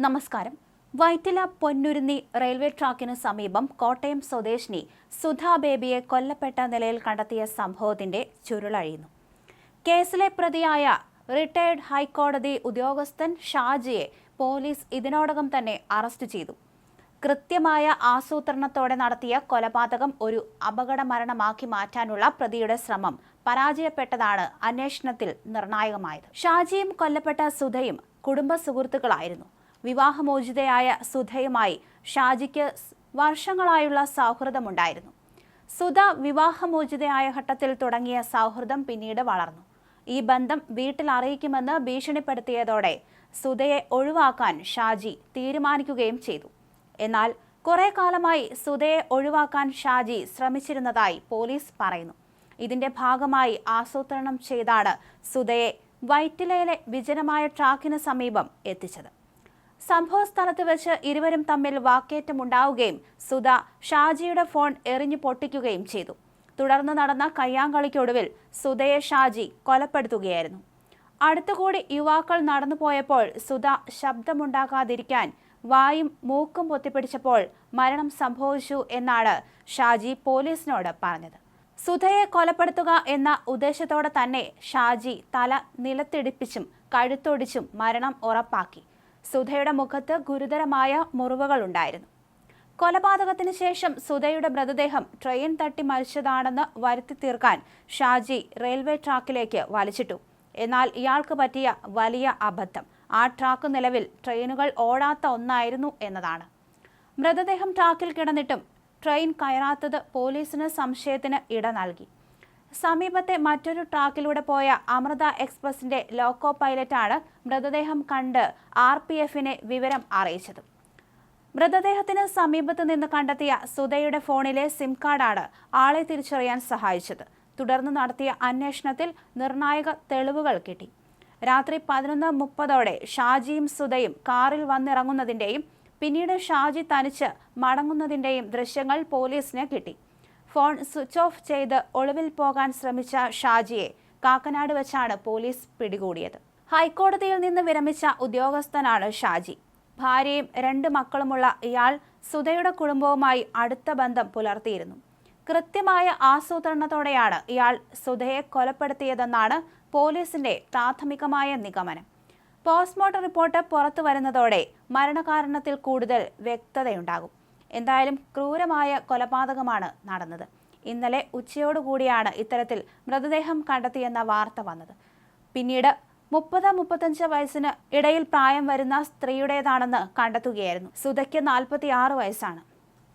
നമസ്കാരം. വൈറ്റില പൊന്നുരുന്നി റെയിൽവേ ട്രാക്കിന് സമീപം കോട്ടയം സ്വദേശിനി സുധാ ബേബിയെ കൊല്ലപ്പെട്ട നിലയിൽ കണ്ടെത്തിയ സംഭവത്തിന്റെ ചുരുളഴിയുന്നു. കേസിലെ പ്രതിയായ റിട്ടയർഡ് ഹൈക്കോടതി ഉദ്യോഗസ്ഥൻ ഷാജിയെ പോലീസ് ഇതിനോടകം തന്നെ അറസ്റ്റ് ചെയ്തു. കൃത്യമായ ആസൂത്രണത്തോടെ നടത്തിയ കൊലപാതകം ഒരു അപകട മരണമാക്കി മാറ്റാനുള്ള പ്രതിയുടെ ശ്രമം പരാജയപ്പെട്ടതാണ് അന്വേഷണത്തിൽ നിർണായകമായത്. ഷാജിയും കൊല്ലപ്പെട്ട സുധയും കുടുംബ സുഹൃത്തുക്കളായിരുന്നു. വിവാഹമോചിതയായ സുധയുമായി ഷാജിക്ക് വർഷങ്ങളായുള്ള സൗഹൃദമുണ്ടായിരുന്നു. സുധ വിവാഹമോചിതയായ ഘട്ടത്തിൽ തുടങ്ങിയ സൗഹൃദം പിന്നീട് വളർന്നു. ഈ ബന്ധം വീട്ടിൽ അറിയിക്കുമെന്ന് ഭീഷണിപ്പെടുത്തിയതോടെ സുധയെ ഒഴിവാക്കാൻ ഷാജി തീരുമാനിക്കുകയും ചെയ്തു. എന്നാൽ കുറെ കാലമായി സുധയെ ഒഴിവാക്കാൻ ഷാജി ശ്രമിച്ചിരുന്നതായി പോലീസ് പറയുന്നു. ഇതിന്റെ ഭാഗമായി ആസൂത്രണം ചെയ്താണ് സുധയെ വൈറ്റിലയിലെ വിജനമായ ട്രാക്കിന് സമീപം എത്തിച്ചത്. സംഭവ സ്ഥലത്ത് വെച്ച് ഇരുവരും തമ്മിൽ വാക്കേറ്റമുണ്ടാവുകയും സുധ ഷാജിയുടെ ഫോൺ എറിഞ്ഞു പൊട്ടിക്കുകയും ചെയ്തു. തുടർന്ന് നടന്ന കയ്യാങ്കളിക്കൊടുവിൽ സുധയെ ഷാജി കൊലപ്പെടുത്തുകയായിരുന്നു. അടുത്തുകൂടി യുവാക്കൾ നടന്നുപോയപ്പോൾ സുധ ശബ്ദമുണ്ടാക്കാതിരിക്കാൻ വായും മൂക്കും പൊത്തിപ്പിടിച്ചപ്പോൾ മരണം സംഭവിച്ചു എന്നാണ് ഷാജി പോലീസിനോട് പറഞ്ഞത്. സുധയെ കൊലപ്പെടുത്തുക എന്ന ഉദ്ദേശത്തോടെ തന്നെ ഷാജി തല നിലത്തിടിപ്പിച്ചും കഴുത്തൊടിച്ചും മരണം ഉറപ്പാക്കി. സുധയുടെ മുഖത്ത് ഗുരുതരമായ മുറിവുകളുണ്ടായിരുന്നു. കൊലപാതകത്തിന് ശേഷം സുധയുടെ മൃതദേഹം ട്രെയിൻ തട്ടി മരിച്ചതാണെന്ന് വരുത്തി തീർക്കാൻ ഷാജി റെയിൽവേ ട്രാക്കിലേക്ക് വലിച്ചിട്ടു. എന്നാൽ ഇയാൾക്ക് പറ്റിയ വലിയ അബദ്ധം ആ ട്രാക്ക് നിലവിൽ ട്രെയിനുകൾ ഓടാത്ത ഒന്നായിരുന്നു എന്നതാണ്. മൃതദേഹം ട്രാക്കിൽ കിടന്നിട്ടും ട്രെയിൻ കയറാത്തത് പോലീസിന് സംശയത്തിന് ഇട നൽകി. സമീപത്തെ മറ്റൊരു ട്രാക്കിലൂടെ പോയ അമൃത എക്സ്പ്രസിന്റെ ലോക്കോ പൈലറ്റാണ് മൃതദേഹം കണ്ട് RPFനെ വിവരം അറിയിച്ചത്. മൃതദേഹത്തിന് സമീപത്ത് നിന്ന് കണ്ടെത്തിയ സുധയുടെ ഫോണിലെ സിം കാർഡാണ് ആളെ തിരിച്ചറിയാൻ സഹായിച്ചത്. തുടർന്ന് നടത്തിയ അന്വേഷണത്തിൽ നിർണായക തെളിവുകൾ കിട്ടി. രാത്രി 11:30 ഷാജിയും സുധയും കാറിൽ വന്നിറങ്ങുന്നതിന്റെയും പിന്നീട് ഷാജി തനിച്ച് മടങ്ങുന്നതിന്റെയും ദൃശ്യങ്ങൾ പോലീസിന് കിട്ടി. ഫോൺ സ്വിച്ച് ഓഫ് ചെയ്ത് ഒളിവിൽ പോകാൻ ശ്രമിച്ച ഷാജിയെ കാക്കനാട് വെച്ചാണ് പോലീസ് പിടികൂടിയത്. ഹൈക്കോടതിയിൽ നിന്ന് വിരമിച്ച ഉദ്യോഗസ്ഥനാണ് ഷാജി. ഭാര്യയും 2 മക്കളുമുള്ള ഇയാൾ സുധയുടെ കുടുംബവുമായി അടുത്ത ബന്ധം പുലർത്തിയിരുന്നു. കൃത്യമായ ആസൂത്രണത്തോടെയാണ് ഇയാൾ സുധയെ കൊലപ്പെടുത്തിയതെന്നാണ് പോലീസിന്റെ പ്രാഥമികമായ നിഗമനം. പോസ്റ്റ്മോർട്ടം റിപ്പോർട്ട് പുറത്തു വരുന്നതോടെ മരണകാരണത്തിൽ കൂടുതൽ വ്യക്തതയുണ്ടാകും. എന്തായാലും ക്രൂരമായ കൊലപാതകമാണ് നടന്നത്. ഇന്നലെ ഉച്ചയോടുകൂടിയാണ് ഇത്തരത്തിൽ മൃതദേഹം കണ്ടെത്തിയെന്ന വാർത്ത വന്നത്. പിന്നീട് 30-35 വയസ്സിന് ഇടയിൽ പ്രായം വരുന്ന സ്ത്രീയുടേതാണെന്ന് കണ്ടെത്തുകയായിരുന്നു. സുധയ്ക്ക് 46 വയസ്സാണ്.